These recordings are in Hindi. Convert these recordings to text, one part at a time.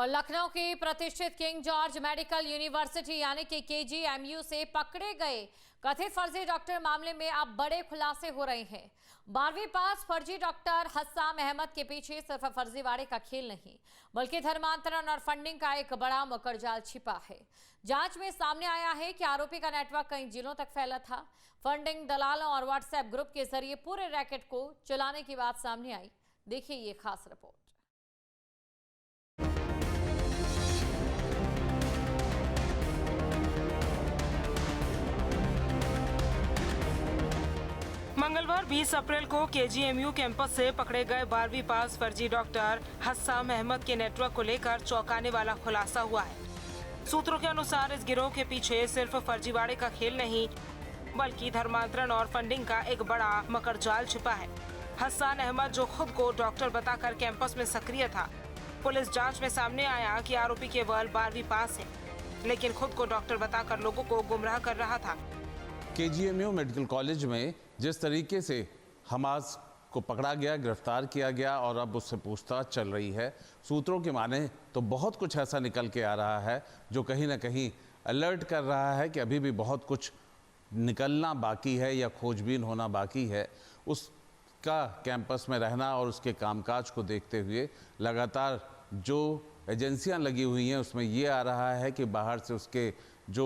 और लखनऊ की प्रतिष्ठित किंग जॉर्ज मेडिकल यूनिवर्सिटी यानी कि KGMU से पकड़े गए कथित फर्जी डॉक्टर मामले में अब बड़े खुलासे हो रहे हैं। 12वीं पास फर्जी डॉक्टर हस्साम अहमद के पीछे सिर्फ फर्जीवाड़े का खेल नहीं बल्कि धर्मांतरण और फंडिंग का एक बड़ा मकड़जाल छिपा है। जांच में सामने आया है कि आरोपी का नेटवर्क कई जिलों तक फैला था। फंडिंग, दलालों और व्हाट्सएप ग्रुप के जरिए पूरे रैकेट को चलाने की बात सामने आई। देखिए ये खास रिपोर्ट। मंगलवार 20 अप्रैल को KGMU कैंपस से पकड़े गए 12वीं पास फर्जी डॉक्टर हस्साम अहमद के नेटवर्क को लेकर चौंकाने वाला खुलासा हुआ है। सूत्रों के अनुसार इस गिरोह के पीछे सिर्फ फर्जीवाड़े का खेल नहीं बल्कि धर्मांतरण और फंडिंग का एक बड़ा मकड़जाल छिपा है। हस्सान अहमद, जो खुद को डॉक्टर बताकर कैंपस में सक्रिय था, पुलिस जांच में सामने आया कि आरोपी केवल 12वीं पास है, लेकिन खुद को डॉक्टर बताकर लोगों को गुमराह कर रहा था। KGMU मेडिकल कॉलेज में जिस तरीके से हमास को पकड़ा गया, गिरफ्तार किया गया और अब उससे पूछताछ चल रही है, सूत्रों की माने तो बहुत कुछ ऐसा निकल के आ रहा है जो कहीं ना कहीं अलर्ट कर रहा है कि अभी भी बहुत कुछ निकलना बाकी है या खोजबीन होना बाकी है। उसका कैंपस में रहना और उसके कामकाज को देखते हुए लगातार जो एजेंसियां लगी हुई हैं उसमें ये आ रहा है कि बाहर से उसके जो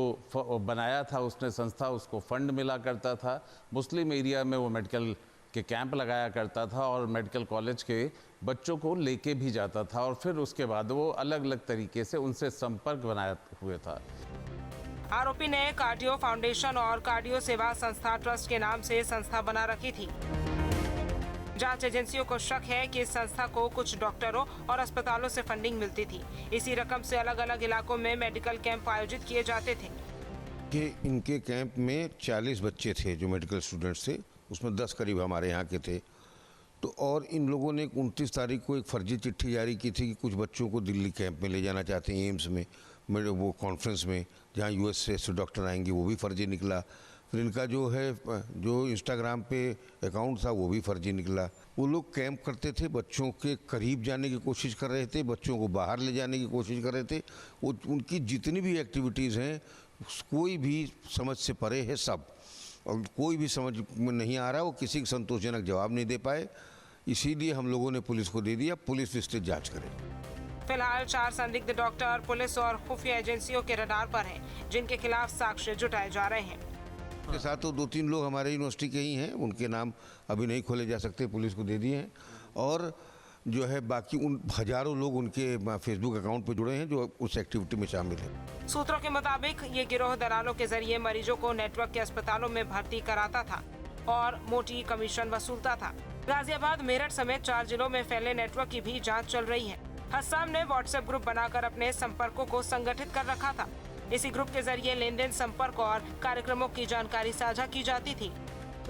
बनाया था उसने संस्था, उसको फंड मिला करता था। मुस्लिम एरिया में वो मेडिकल के कैंप लगाया करता था और मेडिकल कॉलेज के बच्चों को लेके भी जाता था और फिर उसके बाद वो अलग अलग तरीके से उनसे संपर्क बनाए हुए था। आरोपी ने कार्डियो फाउंडेशन और कार्डियो सेवा संस्था ट्रस्ट के नाम से संस्था बना रखी थी। जांच एजेंसियों को शक है कि इस संस्था को कुछ डॉक्टरों और अस्पतालों से फंडिंग मिलती थी। इसी रकम से अलग अलग इलाकों में मेडिकल कैंप आयोजित किए जाते थे। कि इनके कैंप में 40 बच्चे थे जो मेडिकल स्टूडेंट्स थे, उसमें 10 करीब हमारे यहाँ के थे। तो और इन लोगों ने 29 तारीख को एक फर्जी चिट्ठी जारी की थी कि कुछ बच्चों को दिल्ली कैंप में ले जाना चाहते हैं, एम्स में, वो कॉन्फ्रेंस में जहाँ US से डॉक्टर आएंगे, वो भी फर्जी निकला। फिर इनका जो इंस्टाग्राम पे अकाउंट था वो भी फर्जी निकला। वो लोग कैंप करते थे, बच्चों के करीब जाने की कोशिश कर रहे थे, बच्चों को बाहर ले जाने की कोशिश कर रहे थे। वो उनकी जितनी भी एक्टिविटीज़ हैं कोई भी समझ से परे है सब, और कोई भी समझ में नहीं आ रहा, वो किसी को संतोषजनक जवाब नहीं दे पाए। इसीलिए हम लोगों ने पुलिस को दे दिया, पुलिस विस्तृत जाँच करे। फिलहाल 4 संदिग्ध डॉक्टर पुलिस और खुफिया एजेंसियों के रडार पर हैं, जिनके खिलाफ साक्ष्य जुटाए जा रहे हैं। के साथ तो 2-3 लोग हमारे यूनिवर्सिटी के ही हैं, उनके नाम अभी नहीं खोले जा सकते, पुलिस को दे दिए हैं। और जो है बाकी उन हजारों लोग उनके फेसबुक अकाउंट पर जुड़े हैं जो उस एक्टिविटी में शामिल हैं। सूत्रों के मुताबिक ये गिरोह दलालों के जरिए मरीजों को नेटवर्क के अस्पतालों में भर्ती कराता था और मोटी कमीशन वसूलता था। गाजियाबाद, मेरठ समेत 4 जिलों में फैले नेटवर्क की भी जाँच चल रही है। हस्साम ने व्हाट्सएप ग्रुप बनाकर अपने संपर्कों को संगठित कर रखा था। इसी ग्रुप के जरिए लेन देन, संपर्क और कार्यक्रमों की जानकारी साझा की जाती थी।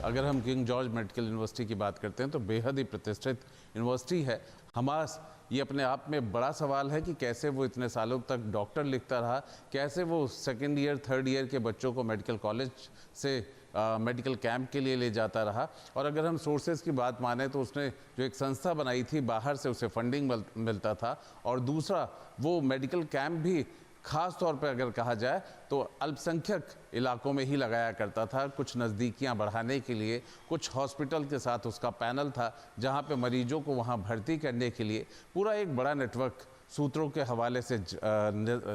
अगर हम किंग जॉर्ज मेडिकल यूनिवर्सिटी की बात करते हैं तो बेहद ही प्रतिष्ठित यूनिवर्सिटी है। हमास ये अपने आप में बड़ा सवाल है कि कैसे वो इतने सालों तक डॉक्टर लिखता रहा, कैसे वो 2nd ईयर 3rd ईयर के बच्चों को मेडिकल कॉलेज से मेडिकल कैंप के लिए ले जाता रहा। और अगर हम सोर्सेज की बात माने तो उसने जो एक संस्था बनाई थी, बाहर से उसे फंडिंग मिलता था, और दूसरा वो मेडिकल कैंप भी ख़ास तौर पर अगर कहा जाए तो अल्पसंख्यक इलाकों में ही लगाया करता था। कुछ नज़दीकियां बढ़ाने के लिए कुछ हॉस्पिटल के साथ उसका पैनल था जहां पे मरीजों को वहां भर्ती करने के लिए पूरा एक बड़ा नेटवर्क सूत्रों के हवाले से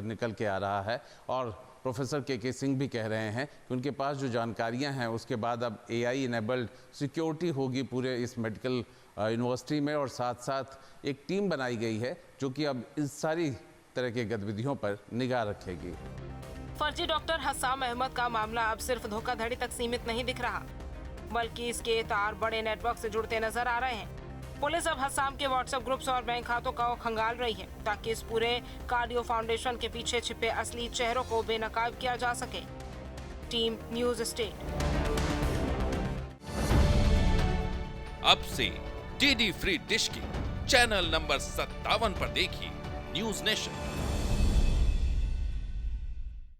निकल के आ रहा है। और प्रोफेसर के सिंह भी कह रहे हैं कि उनके पास जो जानकारियां हैं उसके बाद अब AI इनेबल्ड सिक्योरिटी होगी पूरे इस मेडिकल यूनिवर्सिटी में, और साथ साथ एक टीम बनाई गई है जो कि अब इस सारी तरह की गतिविधियों पर निगाह रखेगी। फर्जी डॉक्टर हस्साम अहमद का मामला अब सिर्फ धोखाधड़ी तक सीमित नहीं दिख रहा, बल्कि इसके तार बड़े नेटवर्क से जुड़ते नजर आ रहे हैं। पुलिस अब हस्साम के व्हाट्सएप ग्रुप्स और बैंक खातों का खंगाल रही है ताकि इस पूरे कार्डियो फाउंडेशन के पीछे छिपे असली चेहरों को बेनकाब किया जा सके। Team news state. अब से DD फ्री डिश की चैनल नंबर 57 पर देखिए न्यूज नेशन।